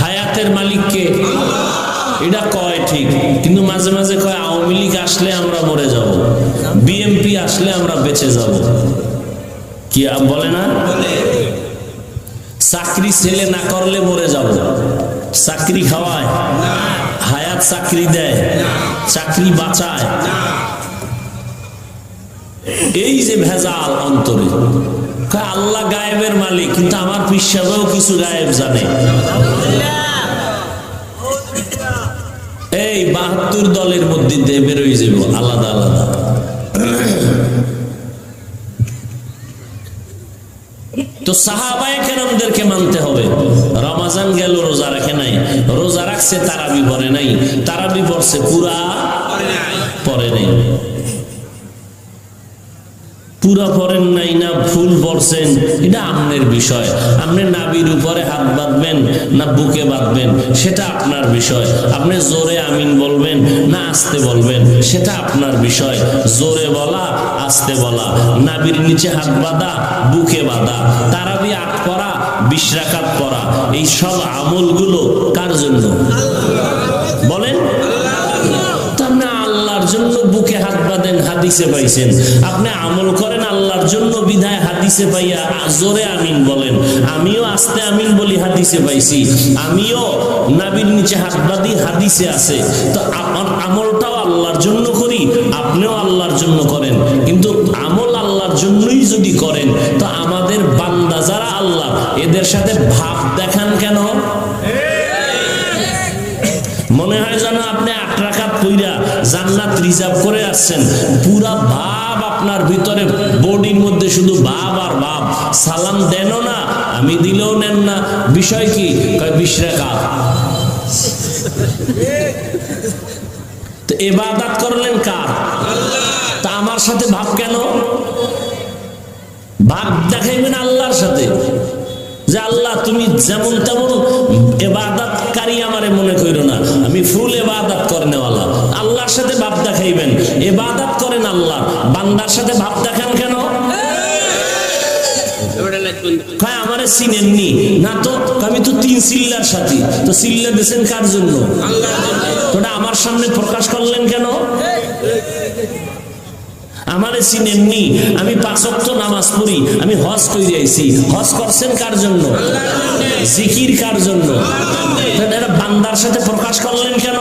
হায়াতের মালিক কে? এটা কয় ঠিক, কিন্তু মাঝে মাঝে কয় আওয়ামী লীগ আসলে আমরা মরে যাব, বিএনপি আসলে আমরা বেঁচে যাব। কি বলে না? চাকরি ছেলে না করলে মরে যাব। চাকরি খাওয়ায়? হায়াত চাকরি দেয়? চাকরি বাঁচায়? এই যে ভেজাল অন্তরে। আল্লাহ গায়েবের মালিক, কিন্তু আমার পীর সাহেবও কিছু গায়েব জানে। এই ৭২ দলের মধ্যে দিয়ে বেরোয় যাব আলাদা আলাদা। তো সাহাবায়ে কেরামদেরকে মানতে হবে। রমজান গেল রোজা রাখে নাই, রোজা রাখছে তারাবি পড়ে নাই, তারাবি পড়ছে পুরা পড়ে নাই। পুরা পড়েন নাই না ফুল পড়ছেন এটা আপনার বিষয়। আপনি নাভির উপরে হাত বাঁধবেন না বুকে বাঁধবেন সেটা আপনার বিষয়। আপনি জোরে আমিন বলবেন না আস্তে বলবেন সেটা আপনার বিষয়। জোরে বলা আস্তে বলা, নাভির নিচে হাত বাঁধা, বুকে বাঁধা, তারাবি ৮ পড়া, ২০ রাকাত পড়া, এই সব আমলগুলো কার জন্য বলেন? আল্লাহর জন্য বুকে হাত বাঁধেন, হাদিসে পাইছেন। আপনি আমল করেন আল্লাহর জন্য, বিধায় হাদিসে পাইয়া জোরে আমিন বলেন। আমিও আস্তে আমিন বলি, হাদিসে পাইছি। আমিও নাভির নিচে হাত বাঁধি, হাদিসে আছে। তো আমলটাও আল্লাহর জন্য করি, আপনিও আল্লাহর জন্য করেন। কিন্তু আমল আল্লাহর জন্যই যদি করেন, তো আমাদের বান্দা যারা আল্লাহ, এদের সাথে ভাব দেখান কেন? মনে হয় যেন আপনি ৮ রাকাত পইরা জান্নাত রিজার্ভ করে আসছেন। পুরা ভাব আপনার ভিতরে, বডির মধ্যে শুধু ভাব আর ভাব। সালাম দেনও না, আমি দিলেও নেন না। বিষয় কি? ২০ রাকাত। তো ইবাদত করলেন কার? তা আমার সাথে ভাব কেন? ভাব দেখাইবেন আল্লাহর সাথে, যে আল্লাহ তুমি যেমন তেমন ইবাদতকারী আমারে মনে কইরো না, আমি ফুল ইবাদত করনেওয়ালা। আল্লাহর সাথে ভাব দেখাইবেন, ইবাদত করেন আল্লাহ, বান্দার সাথে ভাব দেখান কেন? আমারে চিনেননি না তো, আমি তো ৩ চিল্লার সাথী। তো চিল্লা দিয়েছেন কার জন্য? তোটা আমার সামনে প্রকাশ করলেন কেন? আমারে চিনেননি, আমি ৫ ওয়াক্ত নামাজ পড়ি, আমি হজ কইরে আইছি। হজ করছেন কার জন্য? জিকির কার জন্য? এটা বান্দার সাথে প্রকাশ করলেন কেন?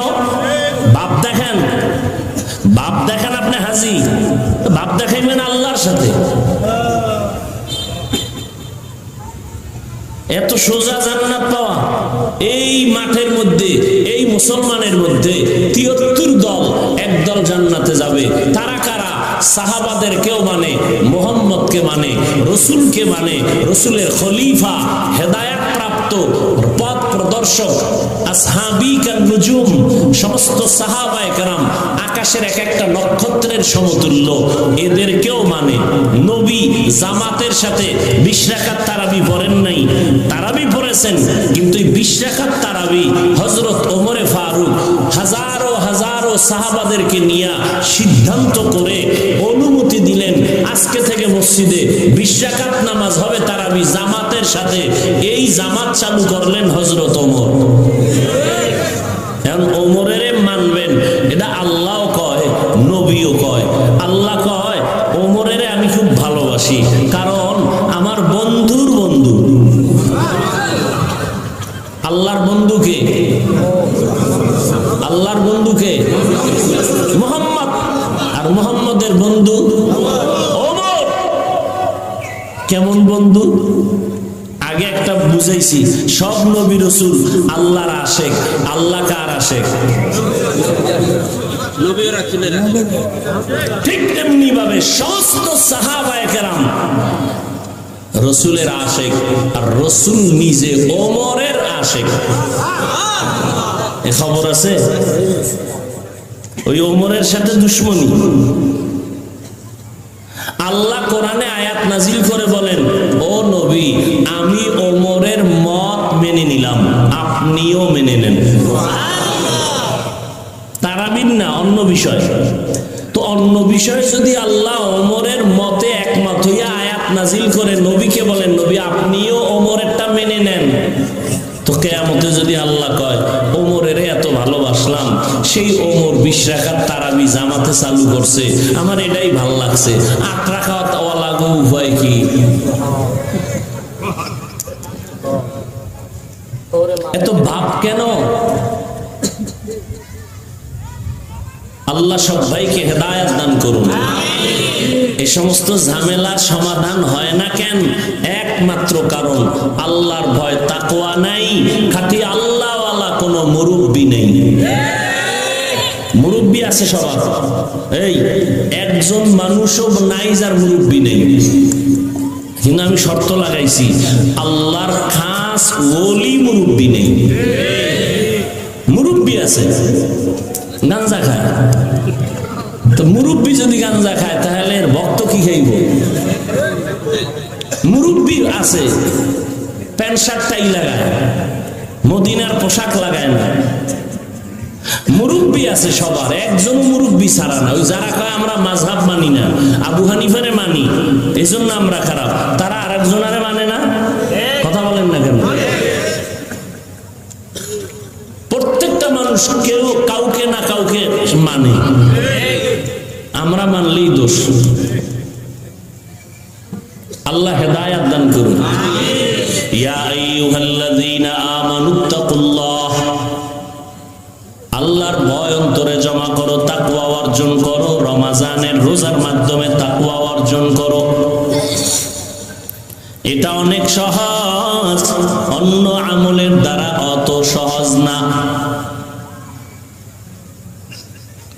ভাব দেখেন, ভাব দেখেন। আপনি হাজি, ভাব দেখাইবেন আল্লাহর সাথে। এত সোজা জান্নাত পাওয়া এই মাঠের মধ্যে, এই মুসলমানের মধ্যে ৭৩ দল, একদল জান্নাতে যাবে। তারা কারা? সাহাবাদের কেউ মানে, মুহাম্মদকে মানে, রসুলকে মানে, রসুলের খলিফা, হেদায়েত প্রাপ্ত পথ প্রদর্শক, আসহাবী কান নুজুম, সমস্ত সাহাবায়ে কেরাম আকাশের এক একটা নক্ষত্রের সমতুল্য, এদেরকেও মানে। নবী জামাতের সাথে ২০ রাকাত তারাবি পড়েন নাই, তারাবি পড়েছেন, কিন্তু ২০ রাকাত তারাবি হযরত ওমরে ফারুক হাজারো হাজারো সাহাবাদেরকে নিয়ে সিদ্ধান্ত করে অনুমতি দিলেন, আজকে থেকে মসজিদে ২০ রাকাত নামাজ হবে তারাবি জামাতের সাথে। এই জামাত চালু করলেন হযরত ওমর। এখন ওমরের মানবেন, এটা আল্লাহও কয়, নবীও কয়। আল্লাহ কয় ওমরের আমি খুব ভালোবাসি, কারণ আমার বন্ধুর বন্ধু। আল্লাহর বন্ধুকে, আল্লাহর বন্ধুকে মুহাম্মদ, আর মুহাম্মদের বন্ধু ওমর। কেমন বন্ধু? আগে একটা বুঝাইছি, সব নবী রাসূল আল্লাহর আশিক। আল্লাহ কার আশিক? ঠিক তেমনি ভাবে সমস্ত সাহাবায়ে কেরাম রসুলের আশিক, আর রসুল নিজে ওমরের আশিক। এ খবর আছে? ওই ওমরের সাথে দুশ্মনী। আল্লাহ কোরআনে আয়াত নাজিল করে বলেন, ও নবী, আমি ওমরের মত মেনে নিলাম, আপনিও মেনে নেন। তারাবির না, অন্য বিষয়। তো অন্য বিষয় যদি আল্লাহ ওমরের মতে একমত হইয়া আয়াত নাজিল করে, নবীকে বলেন, নবী আপনিও ওমরেরটা মেনে নেন, তো কিয়ামতে মধ্যে যদি আল্লাহ কয় ওমরের এত ভালোবাসলাম, সেই ওমর 20 রাকাত তারাবি জামাতে চালু করছে, আমার এটাই ভাল লাগছে, 8 রাকাত ওয়ালা গো উপায় কি? এত ভাব কেন? আল্লাহ সবাইকে হেদায়েত দান করুন। এই সমস্ত ঝামেলার সমাধান হয় না কেন? একমাত্র কারণ আল্লাহর ভয়, তাকওয়া নাই, খাঁটি আল্লাহওয়ালা কোনো মুরব্বি নেই। মুরব্বি আছে সবার, এই একজন মানুষও নাই যার মুরব্বি নেই। কিন্তু আমি শর্ত লাগাইছি, আল্লাহর খাস ওলি মুরব্বি নেই। মুরব্বি আছে, গাঞ্জা খায়, তো মুরব্বি যদি গাঞ্জা খায় তাহলে এর ভক্ত কি খাইব? মুরব্বি আছে, প্যান্ট শার্ট টাই লাগায়, মদিনার পোশাক লাগায় না। মুরব্বি আছে সবার, একজন মুরব্বি ছাড়া না। ওই যারা কয় আমরা মাযহাব মানি না, আবু হানিফারে মানি, এই জন্য আমরা খারাপ, তারা আরেকজনারে মানে না। কথা বলেন না কেন? প্রত্যেকটা মানুষ কেউ কাউকে না কাউকে মানে, আমরা মানলেই দোষ। আল্লাহ হেদায়েত দান করুন। ইয়া আইয়ুহাল্লাযীনা আমানুত্তাকুল্লাহ, আল্লাহর ভয় অন্তরে জমা করো, তাকওয়া অর্জন করো। রমজানের রোজার মাধ্যমে তাকওয়া অর্জন করো। এটা অনেক সহজ, অন্য আমলের দ্বারা অত সহজ না।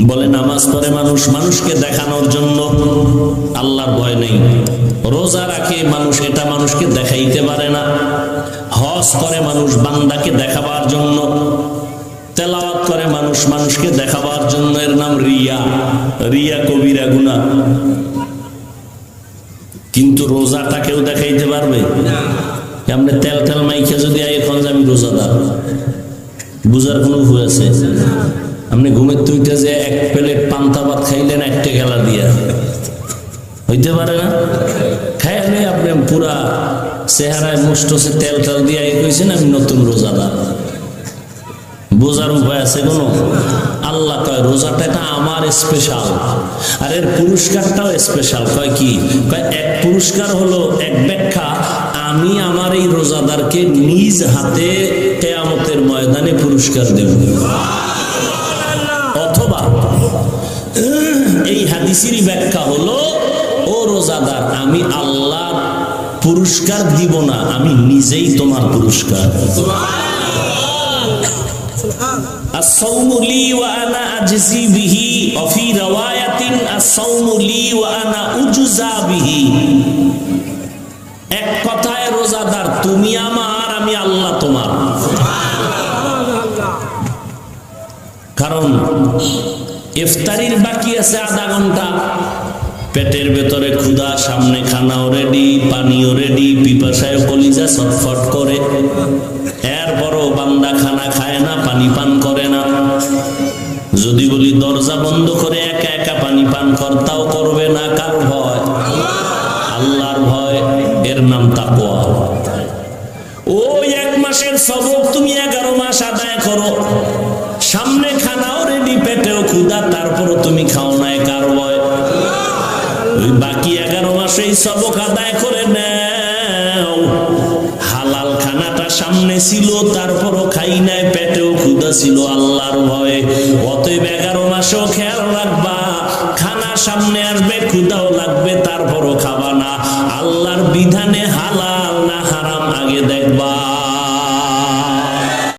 বলে নামাজ পড়ে মানুষ মানুষকে দেখানোর জন্য, আল্লাহর ভয় নেই। রোজা রাখে মানুষ, এটা মানুষকে দেখাইতে পারে না। হজ করে মানুষ বান্দাকে দেখাবার জন্য। তেলাওয়াত করে মানুষ মানুষকে দেখাবার জন্য, এর নাম রিয়া। রিয়া কবিরা গুনাহ। কিন্তু রোজাটা কেউ দেখাইতে পারবে? আপনি তেল তেল মাইখে যদি এখন আমি রোজাদার, বুঝার কোনো ভুল আছে? আপনি ঘুমের তুইটা যে 1 প্লেট পান্তা ভাত খাইলেন 1 টাকা দিয়া, হইতে পারে না? খাইলে আপনি পুরা চেহারায় মুষ্টছে তেল তেল দিয়ে কইছেন আমি নতুন রোজাদার। বোঝার উপায় আছে কোনো? আল্লাহ কয় রোজাটা এটা আমার স্পেশাল, আর এর পুরস্কারটাও স্পেশাল। কয় কি? কয় এক পুরস্কার হলো, এক ব্যাখ্যা, আমি আমার এই রোজাদারকে নিজ হাতে কিয়ামতের ময়দানে পুরস্কার দেব। অথবা এই হাদিসেরই ব্যাখ্যা হলো, ও রোজাদার, আমি আল্লাহ পুরস্কার দিব না, আমি নিজেই তোমার পুরস্কার। الصوم لي وأنا أجزي به وفي رواية الصوم لي وأنا أجزى به। এক কথায় রোজাদার তুমি আমার, আমি আল্লাহ তোমার। কারণ ইফতারির বাকি আছে আধা ঘন্টা, পেটের ভেতরে ক্ষুধা, সামনে খানাও রেডি, পানিও রেডি, পিপাসায় কলিজা ছটফট করে, এরপরও বান্দা খানা খায় না, পানি পান করে না। যদি বলি দরজা বন্ধ করে একা একা পানি পান কর, তাও করবে না। কার ভয়? আল্লাহর ভয়। এর নাম তাকওয়া। ওই 1 মাসের সবক তুমি 11 মাস আদায় করো, সামনে খানাও রেডি, পেটেও ক্ষুধা, তারপরও তুমি খাও না, কার ভয়? ওই বাকি 11 মাস এই সবক আদায় করে নাও। হালাল খানাটা সামনে ছিল, তারপরও খাই নাই, পেটেও ক্ষুধা ছিল, আল্লাহর ভয়ে। অতএব 11 মাসও খেয়াল রাখবা, খানা সামনে আসবে, ক্ষুধাও লাগবে, তারপরও খাবা না। আল্লাহর বিধানে হালাল না হারাম আগে দেখবা।